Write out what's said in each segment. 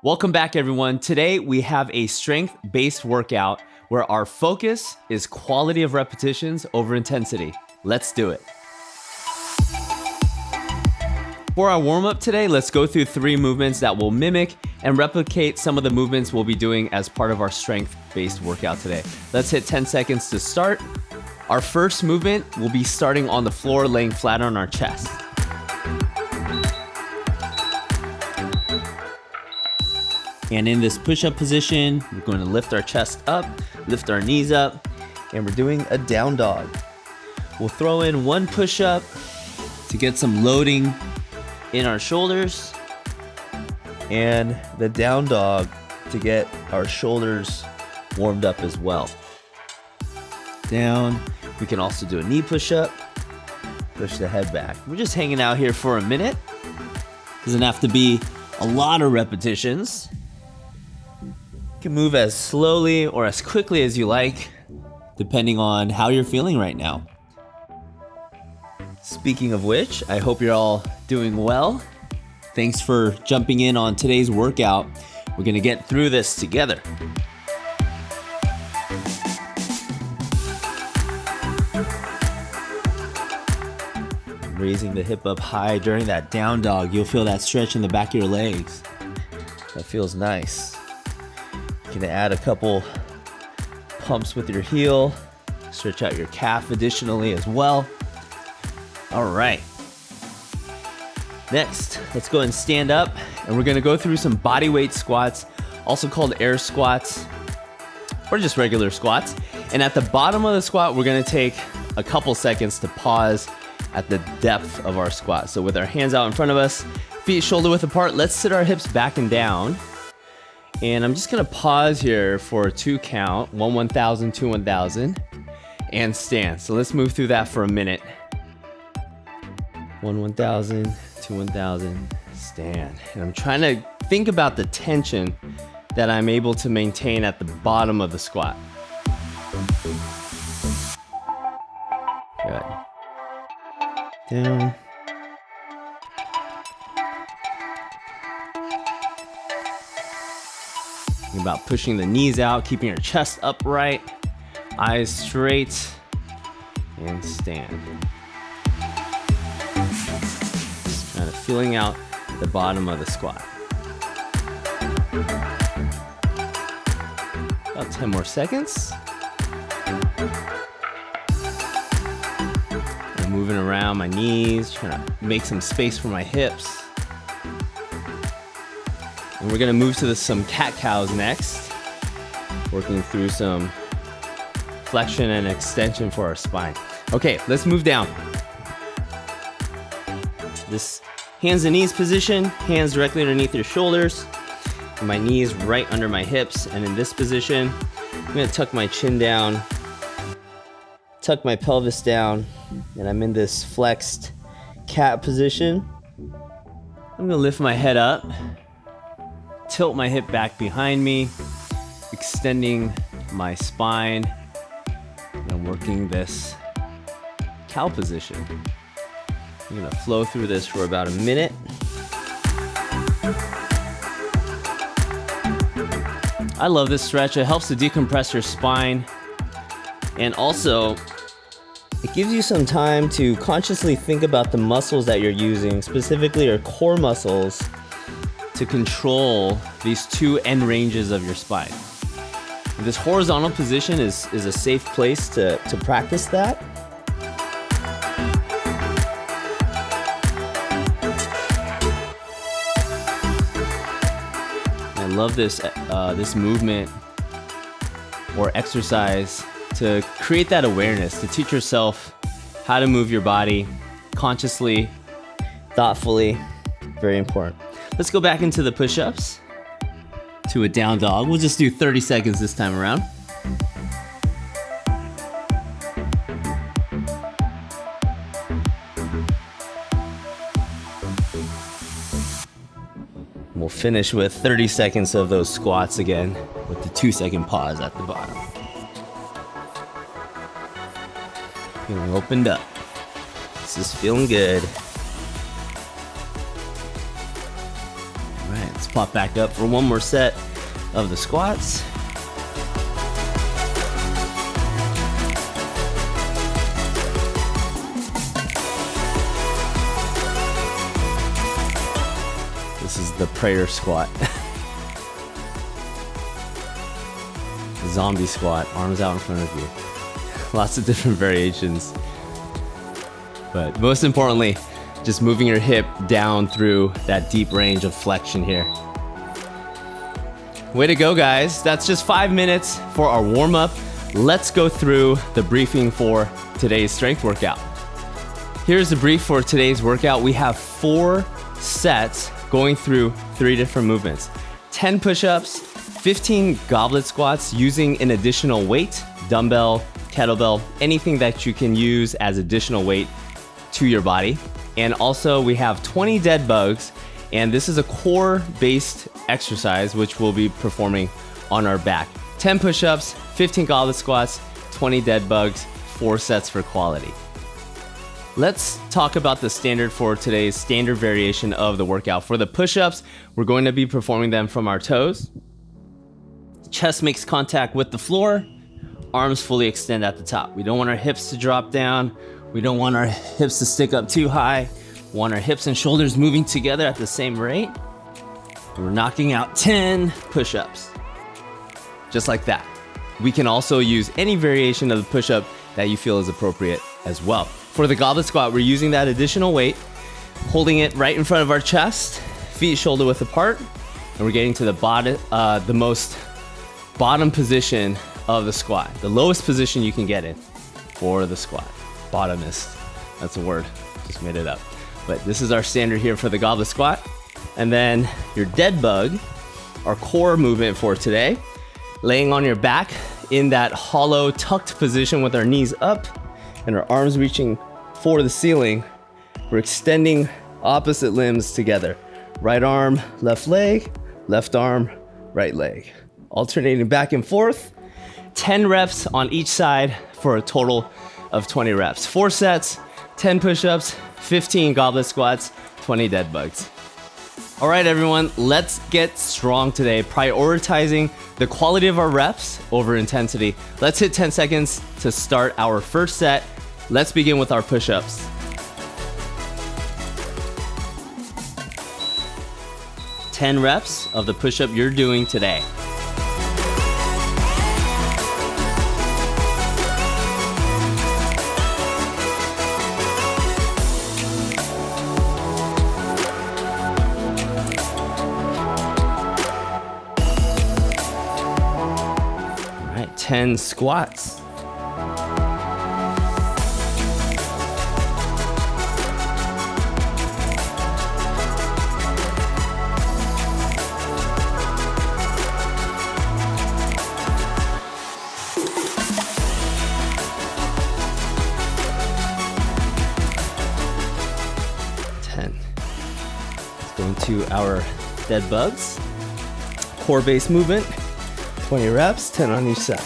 Welcome back, everyone. Today we have a strength-based workout where our focus is quality of repetitions over intensity. Let's do it. For our warm-up today, let's go through 3 movements that will mimic and replicate some of the movements we'll be doing as part of our strength-based workout today. Let's hit 10 seconds to start. Our first movement will be starting on the floor, laying flat on our chest. And in this push-up position, we're going to lift our chest up, lift our knees up, and we're doing a down dog. We'll throw in 1 push-up to get some loading in our shoulders, and the down dog to get our shoulders warmed up as well. Down. We can also do a knee push-up, push the head back. We're just hanging out here for a minute. Doesn't have to be a lot of repetitions. You can move as slowly or as quickly as you like, depending on how you're feeling right now. Speaking of which, I hope you're all doing well. Thanks for jumping in on today's workout. We're gonna get through this together. Raising the hip up high during that down dog, you'll feel that stretch in the back of your legs. That feels nice. You can add a couple pumps with your heel, stretch out your calf additionally as well. All right. Next, let's go and stand up, and we're gonna go through some body weight squats, also called air squats, or just regular squats. And at the bottom of the squat, we're gonna take a couple seconds to pause at the depth of our squat. So with our hands out in front of us, feet shoulder width apart, let's sit our hips back and down. And I'm just gonna pause here for a 2 count, 1 1,000, 2 1,000, and stand. So let's move through that for a minute. 1 1,000, 2 1,000, stand. And I'm trying to think about the tension that I'm able to maintain at the bottom of the squat. Good. Down. Think about pushing the knees out, keeping your chest upright, eyes straight, and stand. Just kind of feeling out the bottom of the squat. About 10 more seconds. I'm moving around my knees, trying to make some space for my hips. And we're gonna move to some cat-cows next, working through some flexion and extension for our spine. Okay, let's move down. This hands and knees position, hands directly underneath your shoulders, and my knees right under my hips. And in this position, I'm gonna tuck my chin down, tuck my pelvis down, and I'm in this flexed cat position. I'm gonna lift my head up, tilt my hip back behind me, extending my spine, and I'm working this cow position. I'm gonna flow through this for about a minute. I love this stretch. It helps to decompress your spine, and also it gives you some time to consciously think about the muscles that you're using, specifically your core muscles, to control these 2 end ranges of your spine. This horizontal position is a safe place to practice that. I love this movement or exercise to create that awareness, to teach yourself how to move your body consciously, thoughtfully. Very important. Let's go back into the push-ups to a down dog. We'll just do 30 seconds this time around. We'll finish with 30 seconds of those squats again with the 2-second pause at the bottom. Feeling opened up. This is feeling good. pop back up for one more set of the squats. This is the prayer squat. The zombie squat, arms out in front of you. Lots of different variations. But most importantly, just moving your hip down through that deep range of flexion here. Way to go, guys. That's just 5 minutes for our warm-up. Let's go through the briefing for today's strength workout. Here's the brief for today's workout. We have 4 sets going through 3 different movements. 10 push-ups, 15 goblet squats using an additional weight, dumbbell, kettlebell, anything that you can use as additional weight to your body. And also we have 20 dead bugs, and this is a core-based exercise which we'll be performing on our back. 10 push-ups, 15 goblet squats, 20 dead bugs, 4 sets for quality. Let's talk about the standard for today's standard variation of the workout. For the push-ups, we're going to be performing them from our toes. Chest makes contact with the floor. Arms fully extend at the top. We don't want our hips to drop down. We don't want our hips to stick up too high. We want our hips and shoulders moving together at the same rate. We're knocking out 10 push-ups. Just like that. We can also use any variation of the push-up that you feel is appropriate as well. For the goblet squat, we're using that additional weight, holding it right in front of our chest, feet shoulder width apart, and we're getting to the bottom, the most bottom position of the squat, the lowest position you can get in for the squat. Bottomist, that's a word, just made it up. But this is our standard here for the goblet squat. And then your dead bug, our core movement for today, laying on your back in that hollow tucked position with our knees up and our arms reaching for the ceiling. We're extending opposite limbs together. Right arm, left leg, left arm, right leg. Alternating back and forth. 10 reps on each side for a total of 20 reps. 4 sets, 10 push-ups, 15 goblet squats, 20 dead bugs. All right, everyone, let's get strong today, prioritizing the quality of our reps over intensity. Let's hit 10 seconds to start our first set. Let's begin with our push-ups. Ten reps of the push-up you're doing today. All right, 10 squats. Going to our dead bugs. Core base movement, 20 reps, 10 on each side.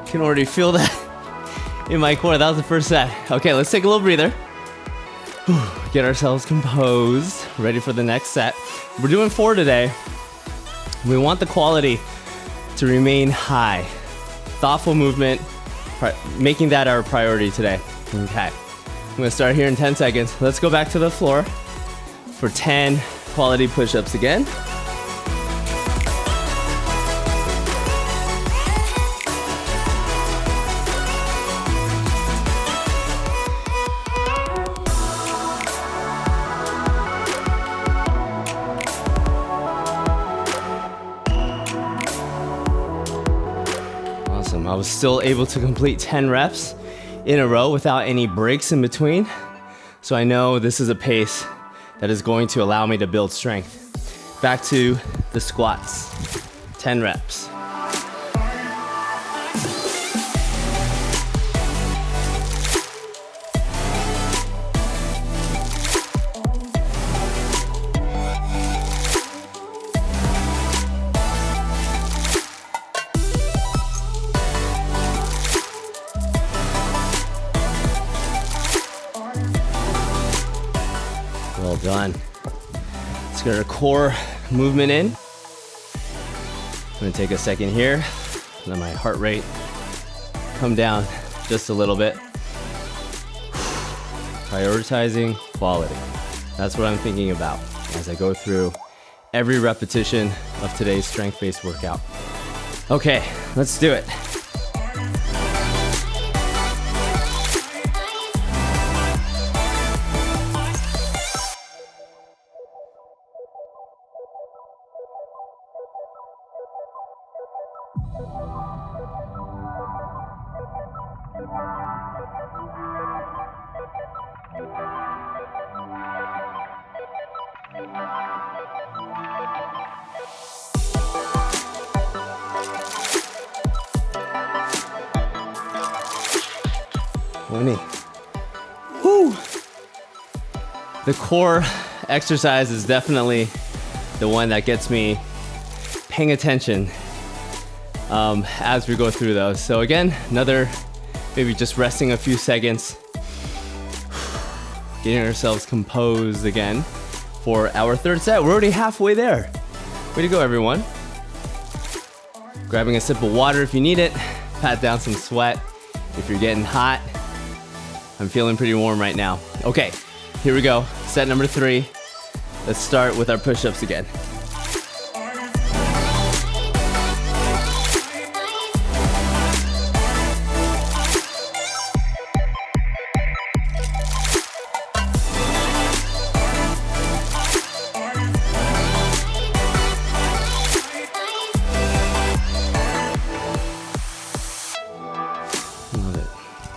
Can already feel that in my core. That was the first set. Okay, let's take a little breather. Get ourselves composed, ready for the next set. We're doing 4 today. We want the quality to remain high. Thoughtful movement, making that our priority today. Okay, I'm gonna start here in 10 seconds. Let's go back to the floor for 10 quality push-ups again. I was still able to complete 10 reps in a row without any breaks in between. So I know this is a pace that is going to allow me to build strength. Back to the squats, 10 reps. Done. Let's get our core movement in. I'm gonna take a second here. Let my heart rate come down just a little bit. Prioritizing quality. That's what I'm thinking about as I go through every repetition of today's strength-based workout. Okay, let's do it. Woo! The core exercise is definitely the one that gets me paying attention as we go through those. So again, another maybe just resting a few seconds, getting ourselves composed again for our third set. We're already halfway there. Way to go, everyone. Grabbing a sip of water if you need it. Pat down some sweat if you're getting hot. I'm feeling pretty warm right now. Okay, here we go. Set number 3. Let's start with our push-ups again.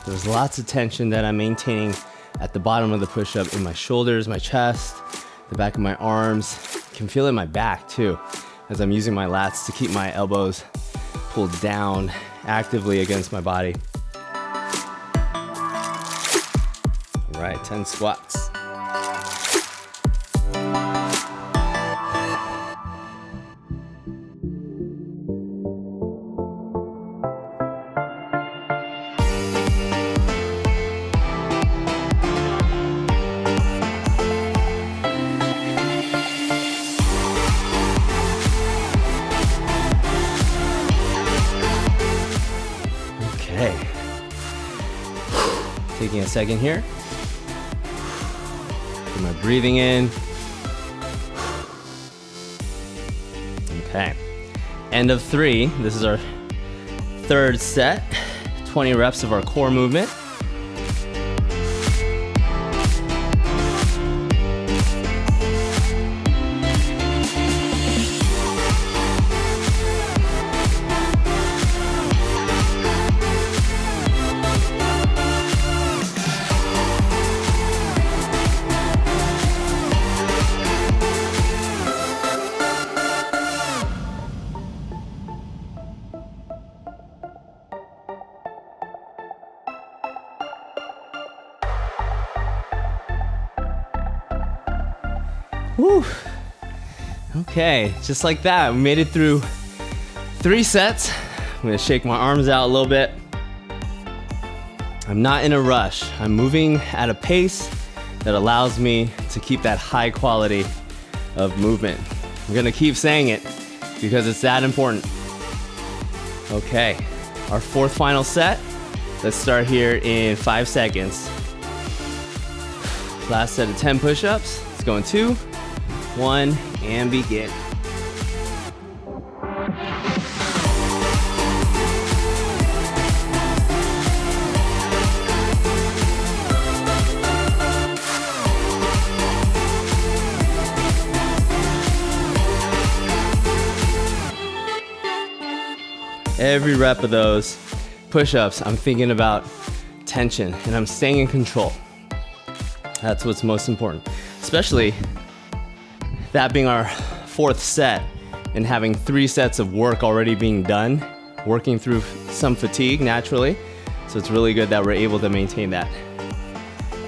There's lots of tension that I'm maintaining at the bottom of the push-up in my shoulders, my chest, the back of my arms. I can feel it in my back too, as I'm using my lats to keep my elbows pulled down actively against my body. All right, 10 squats. Taking a second here. Get my breathing in. Okay. End of 3. This is our third set. 20 reps of our core movement. Woo. Okay, just like that, we made it through 3 sets. I'm gonna shake my arms out a little bit. I'm not in a rush. I'm moving at a pace that allows me to keep that high quality of movement. I'm gonna keep saying it because it's that important. Okay, our 4th final set. Let's start here in 5 seconds. Last set of 10 push-ups. Let's go in 2, 1, and begin. Every rep of those push-ups, I'm thinking about tension and I'm staying in control. That's what's most important, especially that being our 4th set and having 3 sets of work already being done, working through some fatigue naturally. So it's really good that we're able to maintain that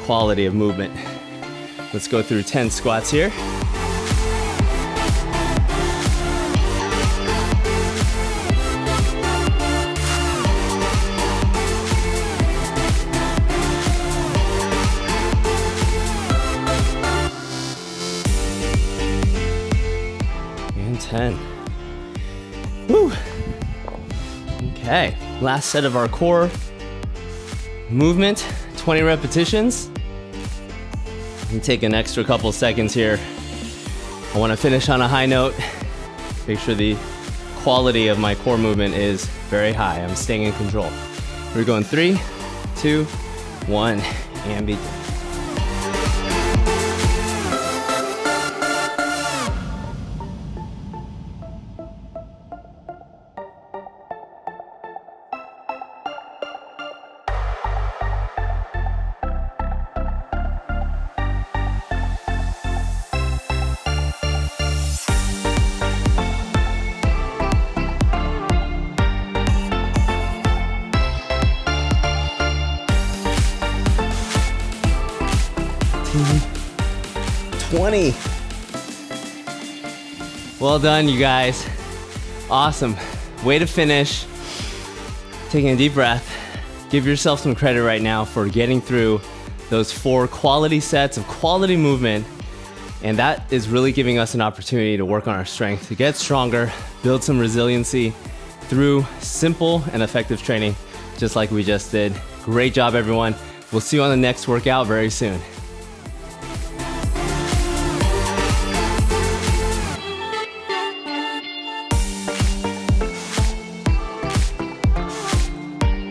quality of movement. Let's go through 10 squats here. Okay, last set of our core movement, 20 repetitions. Let me take an extra couple seconds here. I want to finish on a high note. Make sure the quality of my core movement is very high. I'm staying in control. We're going 3, 2, 1, and begin. Well done, you guys. Awesome. Way to finish. Taking a deep breath. Give yourself some credit right now for getting through those 4 quality sets of quality movement. And that is really giving us an opportunity to work on our strength, to get stronger, build some resiliency through simple and effective training, just like we just did. Great job, everyone. We'll see you on the next workout very soon.